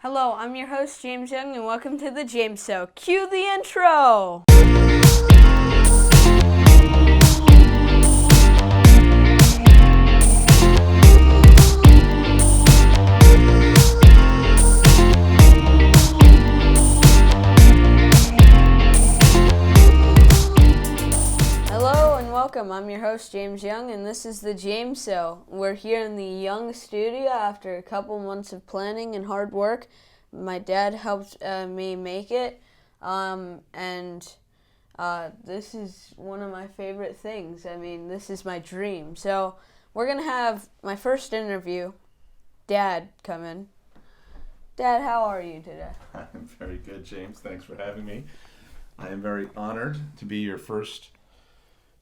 Hello, I'm your host, James Young, and welcome to the James Show. Cue the intro! Hello and welcome. I'm your host, James Young, and this is the James Show. We're here in the Young studio after a couple months of planning and hard work. My dad helped me make it, and this is one of my favorite things. I mean, this is my dream. So we're going to have my first interview, Dad, come in. Dad, how are you today? I'm very good, James. Thanks for having me. I am very honored to be your first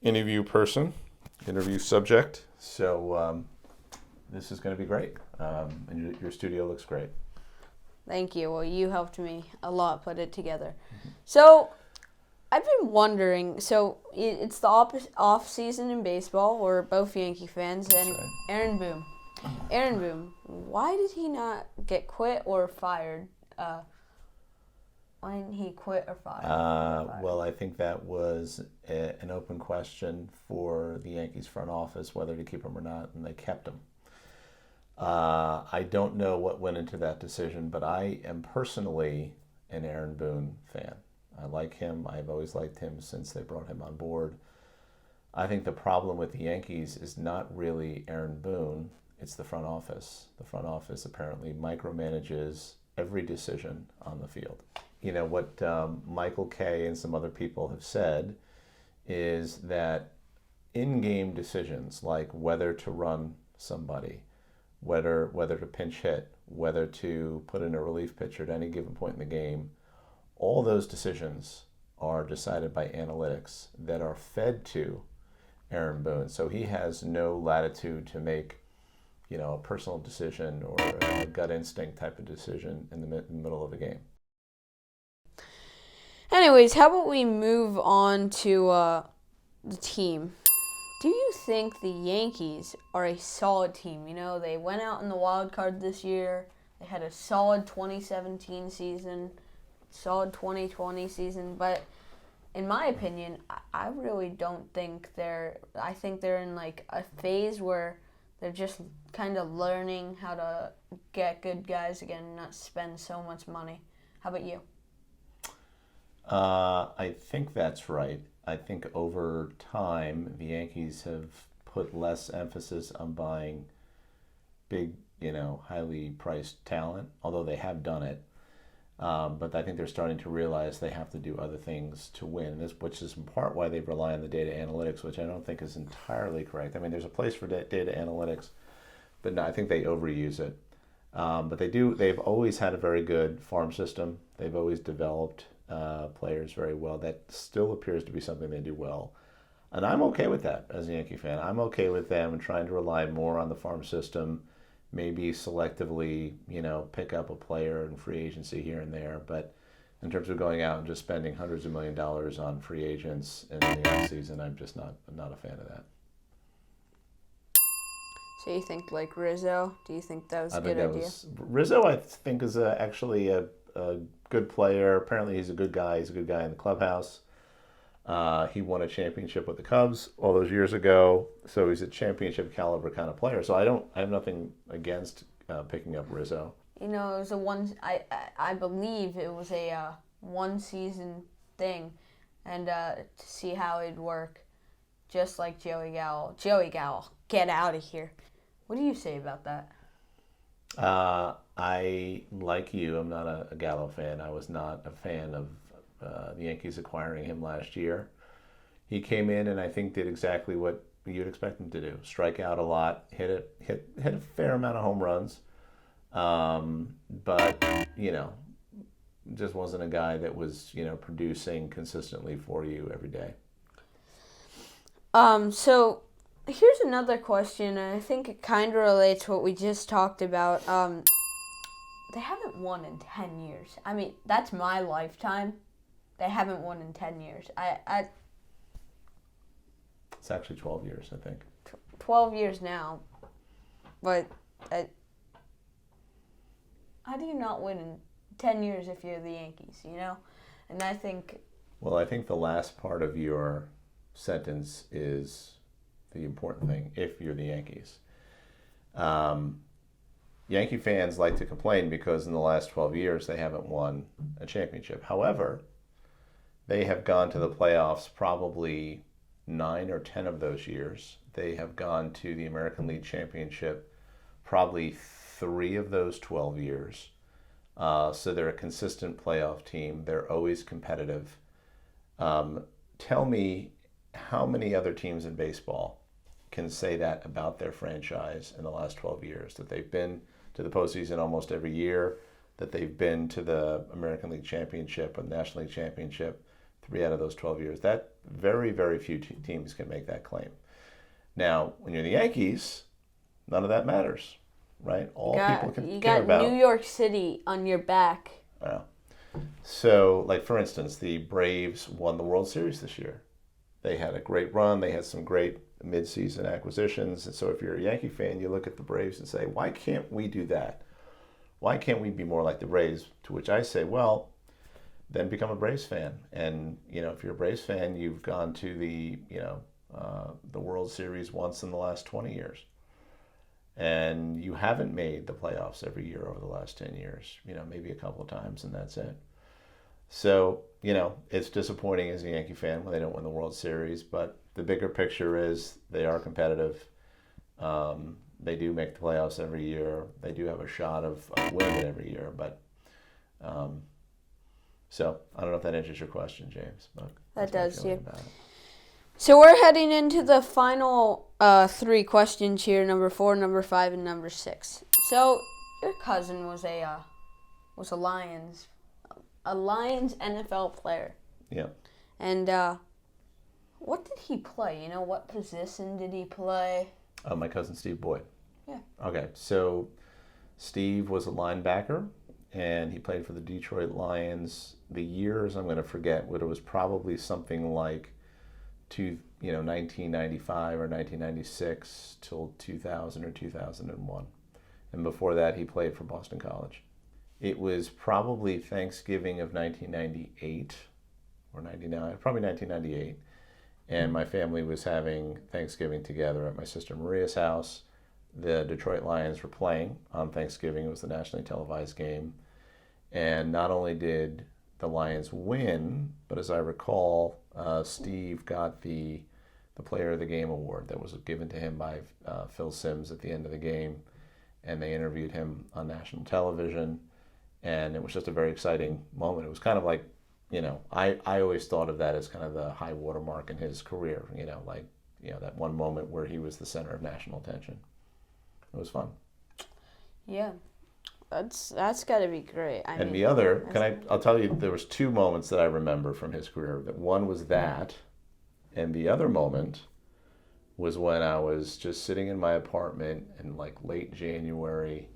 interview subject. So this is going to be great. And your studio looks great. Thank you. Well, you helped me a lot put it together. So I've been wondering, so it's the off season in baseball. We're both Yankee fans. That's And right. Aaron Boone, why did he not get quit or fired? Why didn't he quit or fired? Well, I think that was an open question for the Yankees front office, whether to keep him or not, and they kept him. I don't know what went into that decision, but I am personally an Aaron Boone fan. I like him. I've always liked him since they brought him on board. I think the problem with the Yankees is not really Aaron Boone, it's the front office. The front office apparently micromanages every decision on the field. You know, what Michael Kay and some other people have said is that in-game decisions like whether to run somebody, whether to pinch hit, whether to put in a relief pitcher at any given point in the game, all those decisions are decided by analytics that are fed to Aaron Boone. So he has no latitude to make, a personal decision or a gut instinct type of decision in the middle of a game. Anyways, how about we move on to the team? Do you think the Yankees are a solid team? You know, they went out in the wild card this year. They had a solid 2017 season, solid 2020 season. But in my opinion, I really don't think I think they're in like a phase where they're just kind of learning how to get good guys again and not spend so much money. How about you? I think that's right. I think over time, the Yankees have put less emphasis on buying big, highly priced talent, although they have done it. But I think they're starting to realize they have to do other things to win, which is in part why they rely on the data analytics, which I don't think is entirely correct. I mean, there's a place for data analytics, but no, I think they overuse it. But they've always had a very good farm system. They've always developed players very well. That still appears to be something they do well. And I'm okay with that as a Yankee fan. I'm okay with them trying to rely more on the farm system, maybe selectively, pick up a player in free agency here and there. But in terms of going out and just spending hundreds of $millions on free agents in the offseason, I'm just not a fan of that. So you think like Rizzo? Do you think that was a good idea? Rizzo, I think, is actually a good player. Apparently, he's a good guy. He's a good guy in the clubhouse. He won a championship with the Cubs all those years ago, so he's a championship caliber kind of player. So I have nothing against picking up Rizzo. It was I believe it was a one season thing, and to see how it'd work, just like Joey Gallo. Joey Gallo, get out of here. What do you say about that? I, like you, I'm not a Gallo fan. I was not a fan of the Yankees acquiring him last year. He came in and I think did exactly what you'd expect him to do: strike out a lot, hit a fair amount of home runs, but just wasn't a guy that was producing consistently for you every day. So here's another question, and I think it kind of relates to what we just talked about. They haven't won in 10 years. I mean, that's my lifetime. They haven't won in 10 years. It's actually 12 years, I think. 12 years now. But I how do you not win in 10 years if you're the Yankees, you know? And I think... Well, I think the last part of your sentence is the important thing, if you're the Yankees. Yankee fans like to complain because in the last 12 years they haven't won a championship. However, they have gone to the playoffs probably 9 or 10 of those years. They have gone to the American League Championship probably 3 of those 12 years. So they're a consistent playoff team. They're always competitive. Tell me how many other teams in baseball can say that about their franchise in the last 12 years, that they've been to the postseason almost every year, that they've been to the American League Championship or the National League Championship 3 out of those 12 years. That very, very few teams can make that claim. Now, when you're the Yankees, none of that matters, right? All people can care about. You got New York City on your back. Well, so, like, for instance, the Braves won the World Series this year. They had a great run. They had some great mid-season acquisitions. And so if you're a Yankee fan, you look at the Braves and say, why can't we do that? Why can't we be more like the Braves? To which I say, well, then become a Braves fan. And, you know, if you're a Braves fan, you've gone to the World Series once in the last 20 years. And you haven't made the playoffs every year over the last 10 years, you know, maybe a couple of times, and that's it. So, you know, it's disappointing as a Yankee fan when they don't win the World Series, but the bigger picture is they are competitive. They do make the playoffs every year. They do have a shot of winning every year. But so I don't know if that answers your question, James. But that does, yeah. So we're heading into the final 3 questions here: number 4, number 5, and number 6. So your cousin was a Lions NFL player. Yeah. And what did he play? You know, what position did he play? My cousin Steve Boyd. Yeah. Okay, so Steve was a linebacker, and he played for the Detroit Lions. The years I'm going to forget, but it was probably something like 1995 or 1996 till 2000 or 2001. And before that, he played for Boston College. It was probably Thanksgiving of 1998 or 99, probably 1998. And my family was having Thanksgiving together at my sister Maria's house. The Detroit Lions were playing on Thanksgiving. It was the nationally televised game. And not only did the Lions win, but as I recall, Steve got the Player of the Game award that was given to him by Phil Simms at the end of the game. And they interviewed him on national television. And it was just a very exciting moment. It was kind of like, you know, I always thought of that as kind of the high watermark in his career, you know, like, you know, that one moment where he was the center of national attention. It was fun. Yeah. That's got to be great. I mean, the other, I'll tell you, there was 2 moments that I remember from his career. That one was that, and the other moment was when I was just sitting in my apartment in like late January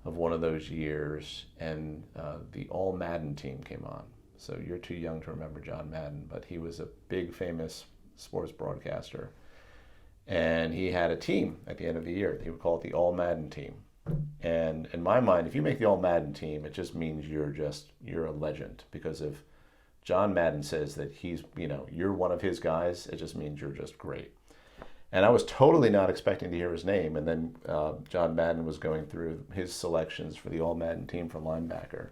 of one of those years, and the All Madden team came on. So you're too young to remember John Madden, but he was a big, famous sports broadcaster. And he had a team at the end of the year. He would call it the All Madden team. And in my mind, if you make the All Madden team, it just means you're a legend. Because if John Madden says that you're one of his guys, it just means you're just great. And I was totally not expecting to hear his name. And then John Madden was going through his selections for the All Madden team for linebacker.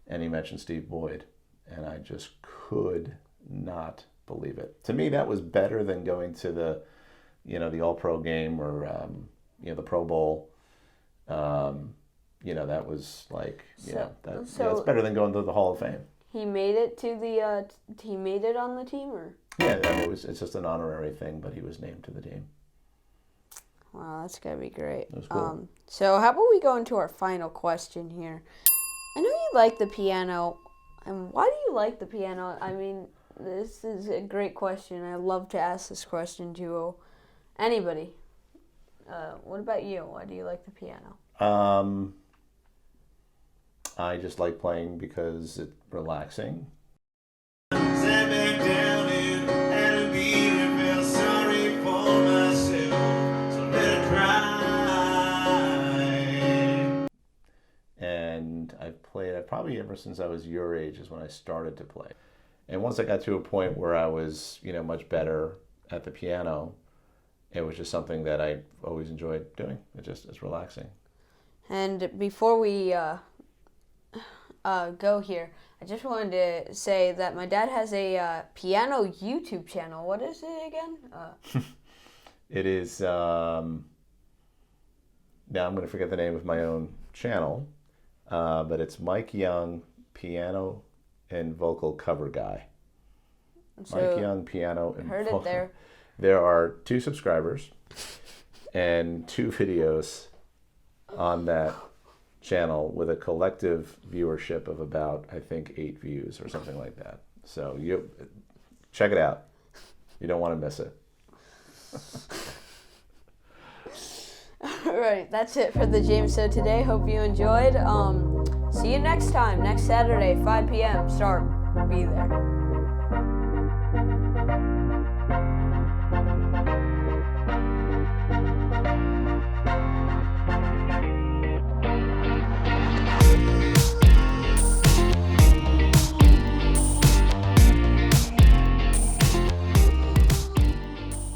And he mentioned Steve Boyd. And I just could not believe it. To me, that was better than going to the All-Pro game or, the Pro Bowl. That was like, that's better than going to the Hall of Fame. He made it to he made it on the team, or? Yeah, it's just an honorary thing, but he was named to the team. Wow, that's gotta be great. That was cool. So how about we go into our final question here? I know you like the piano, and why do you like the piano? I mean, this is a great question. I love to ask this question to anybody. What about you? Why do you like the piano? I just like playing because it's relaxing. And and I've played probably ever since I was your age is when I started to play. And once I got to a point where I was, much better at the piano, it was just something that I always enjoyed doing. It's relaxing. And before we go here, I just wanted to say that my dad has a piano YouTube channel. What is it again? It is, now I'm going to forget the name of my own channel, but it's Mike Young, Piano and Vocal Cover Guy. So, Mike Young, Piano and heard Vocal. it there. There are 2 subscribers and 2 videos on that channel with a collective viewership of about, I think, 8 views or something like that. So you check it out. You don't want to miss it. All right, that's it for the James Show today. Hope you enjoyed. See you next time, next Saturday, 5 p.m. Start. Be there.